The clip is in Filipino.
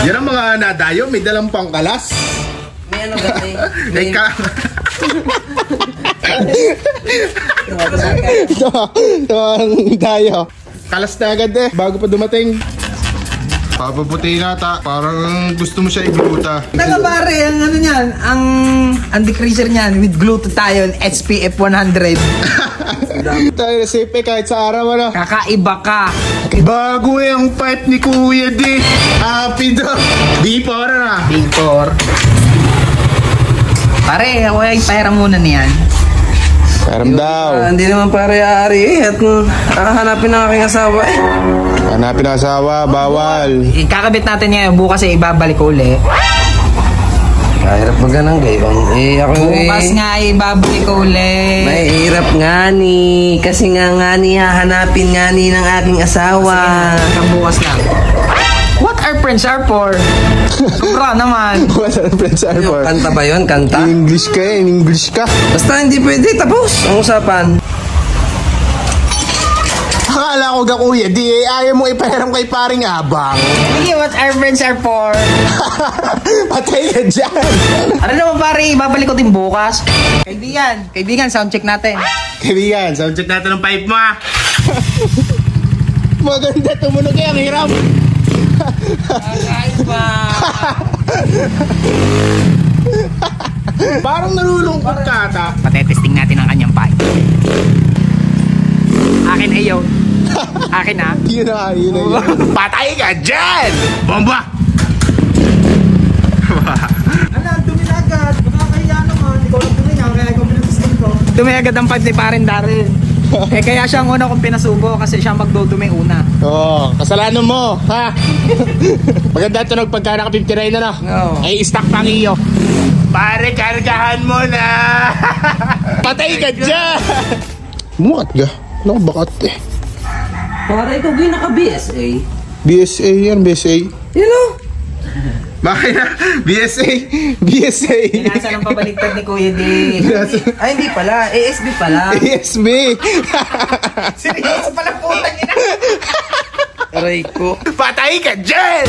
Yan ang mga nadayo, may dalang pangkalas. May ano gani? Ito ang dayo. Kalas na agad eh, bago pa dumating. Papaputi nata, parang gusto mo siya igluta. Taga pare, ang ano niyan, ang decreaser niyan with glutathione SPF 100. Tayo na safe kahit sa araw ano. Kakaiba ka. Bago yung pipe ni Kuya D. Happy daw. Before na. Before. Pare, ako ay pera muna niyan. Param daw. Hindi naman pare ari at hahanapin ng aking asawa eh. Hanapin ang asawa, bawal. Kakabit natin ngayon, bukas ay ibabalik ko uli. Kahirap ba ganang gayon? Ako Bukas nga ay ibabalik ko uli. mahirap nga ni. Kasi nga ni hahanapin nga ni ng aking asawa. Hanggang bukas lang. What our friends are for? Sobra naman. What are friends are for? Kanta ba yun? Kanta? English ka eh, English ka. Basta hindi pwede, tapos ang usapan. Akala ko ga Kuya D, ayaw mo ipahiram kay paring abang. Sige, what our friends are for? Patay ka dyan. Ano naman pare, ibabalik ko din bukas. Kaibigan, soundcheck natin. Kaibigan, soundcheck natin ng pipe mo ah. Maganda, tumunog eh, ang hiram. Parang nalulungkot ka ata. Patetesting natin ang kanyang pipe. Akin ay yun. Akin ha. Yun na, yun na yun. Patay ka dyan! Bomba! Ano, dumi na agad. Nakakahiya naman. Ikaw lang dumi niya, kaya ikaw pinasastin ko. Dumi agad ang pipe ni Parin Daryl. Kaya siya ang una kong pinasubo kasi siya magdudumi una. Oo, kasalanan mo, ha? Maganda tunog pagka naka 59 na no? Oo. Ay, stock pang iyo. Pare, kargahan mo na! Patay ka dyan! Bumat ka? Ano ka bakat eh? Para ikaw gawin naka-BSA. BSA yan, BSA. Yun o. Bakit na? BSA! BSA! Pinasa ng pabaligtad ni Kuya D. Ay, hindi pala. ASB pala. ASB! Seryoso pala putang ina. Aray ko. Patay ka dyan!